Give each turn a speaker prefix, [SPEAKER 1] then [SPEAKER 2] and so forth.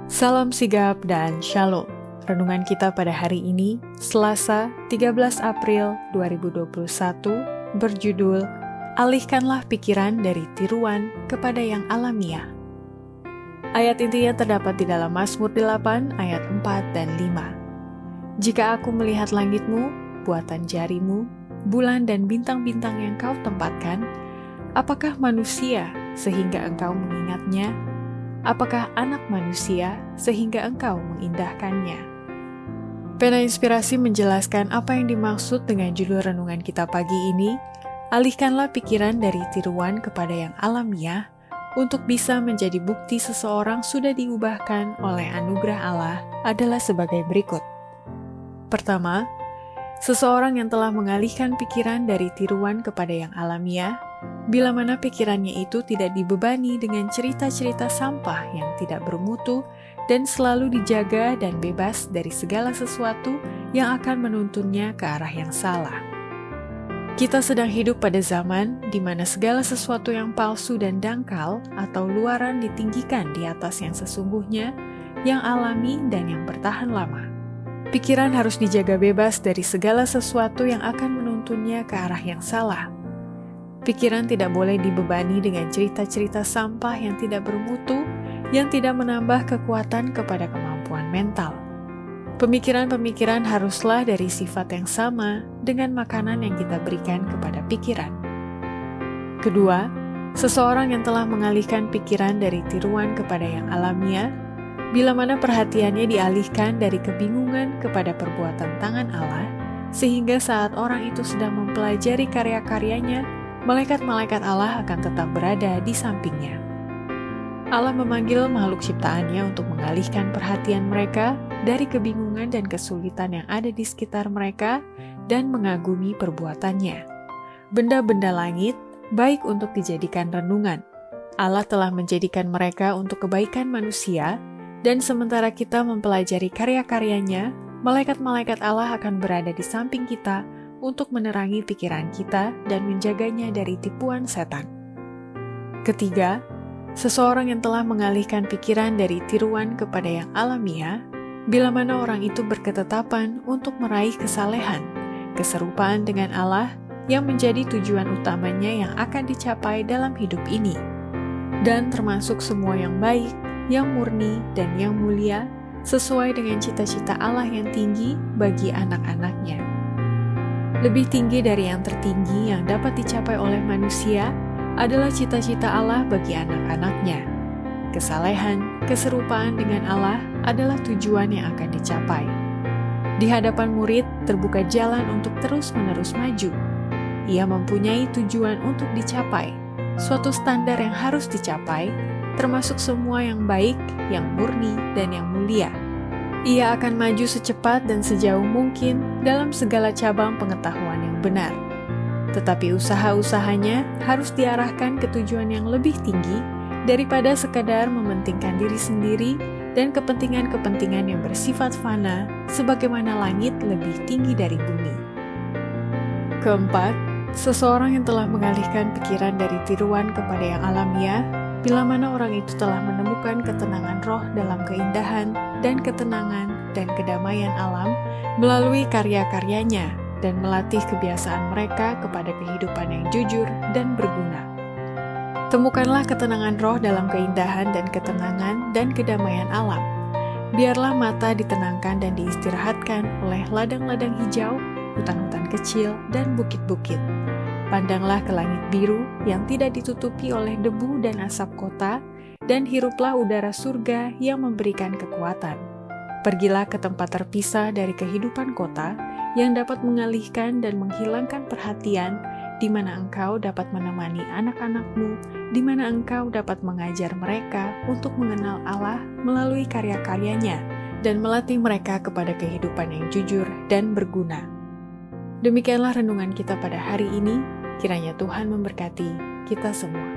[SPEAKER 1] Salam sigap dan shalom. Renungan kita pada hari ini, Selasa 13 April 2021, berjudul Alihkanlah pikiran dari tiruan kepada yang alamiah. Ayat intinya terdapat di dalam Mazmur 8 ayat 4 dan 5. Jika aku melihat langitmu, buatan jarimu, bulan dan bintang-bintang yang kau tempatkan, apakah manusia sehingga engkau mengingatnya? Apakah anak manusia sehingga engkau mengindahkannya? Pena Inspirasi menjelaskan apa yang dimaksud dengan judul renungan kita pagi ini, alihkanlah pikiran dari tiruan kepada yang alamiah untuk bisa menjadi bukti seseorang sudah diubahkan oleh anugerah Allah adalah sebagai berikut. Pertama, seseorang yang telah mengalihkan pikiran dari tiruan kepada yang alamiah, bila mana pikirannya itu tidak dibebani dengan cerita-cerita sampah yang tidak bermutu dan selalu dijaga dan bebas dari segala sesuatu yang akan menuntunnya ke arah yang salah. Kita sedang hidup pada zaman di mana segala sesuatu yang palsu dan dangkal atau luaran ditinggikan di atas yang sesungguhnya, yang alami dan yang bertahan lama. Pikiran harus dijaga bebas dari segala sesuatu yang akan menuntunnya ke arah yang salah. Pikiran tidak boleh dibebani dengan cerita-cerita sampah yang tidak bermutu, yang tidak menambah kekuatan kepada kemampuan mental. Pemikiran-pemikiran haruslah dari sifat yang sama dengan makanan yang kita berikan kepada pikiran. Kedua, seseorang yang telah mengalihkan pikiran dari tiruan kepada yang alamiah, bila mana perhatiannya dialihkan dari kebingungan kepada perbuatan tangan Allah, sehingga saat orang itu sedang mempelajari karya-karyanya, malaikat-malaikat Allah akan tetap berada di sampingnya. Allah memanggil makhluk ciptaannya untuk mengalihkan perhatian mereka dari kebingungan dan kesulitan yang ada di sekitar mereka dan mengagumi perbuatannya. Benda-benda langit baik untuk dijadikan renungan. Allah telah menjadikan mereka untuk kebaikan manusia, dan sementara kita mempelajari karya-karyanya, malaikat-malaikat Allah akan berada di samping kita untuk menerangi pikiran kita dan menjaganya dari tipuan setan. Ketiga, seseorang yang telah mengalihkan pikiran dari tiruan kepada yang alamiah, bila mana orang itu berketetapan untuk meraih kesalehan, keserupaan dengan Allah yang menjadi tujuan utamanya yang akan dicapai dalam hidup ini, dan termasuk semua yang baik, yang murni, dan yang mulia, sesuai dengan cita-cita Allah yang tinggi bagi anak-anaknya. Lebih tinggi dari yang tertinggi yang dapat dicapai oleh manusia adalah cita-cita Allah bagi anak-anaknya. Kesalehan, keserupaan dengan Allah adalah tujuan yang akan dicapai. Di hadapan murid terbuka jalan untuk terus-menerus maju. Ia mempunyai tujuan untuk dicapai, suatu standar yang harus dicapai, termasuk semua yang baik, yang murni, dan yang mulia. Ia akan maju secepat dan sejauh mungkin dalam segala cabang pengetahuan yang benar. Tetapi usaha-usahanya harus diarahkan ke tujuan yang lebih tinggi daripada sekadar mementingkan diri sendiri dan kepentingan-kepentingan yang bersifat fana, sebagaimana langit lebih tinggi dari bumi. Keempat, seseorang yang telah mengalihkan pikiran dari tiruan kepada yang alamiah, bila mana orang itu telah menemukan ketenangan roh dalam keindahan dan ketenangan dan kedamaian alam melalui karya-karyanya dan melatih kebiasaan mereka kepada kehidupan yang jujur dan berguna. Temukanlah ketenangan roh dalam keindahan dan ketenangan dan kedamaian alam. Biarlah mata ditenangkan dan diistirahatkan oleh ladang-ladang hijau, hutan-hutan kecil, dan bukit-bukit. Pandanglah ke langit biru yang tidak ditutupi oleh debu dan asap kota, dan hiruplah udara surga yang memberikan kekuatan. Pergilah ke tempat terpisah dari kehidupan kota yang dapat mengalihkan dan menghilangkan perhatian, di mana engkau dapat menemani anak-anakmu, di mana engkau dapat mengajar mereka untuk mengenal Allah melalui karya-karyanya, dan melatih mereka kepada kehidupan yang jujur dan berguna. Demikianlah renungan kita pada hari ini. Kiranya Tuhan memberkati kita semua.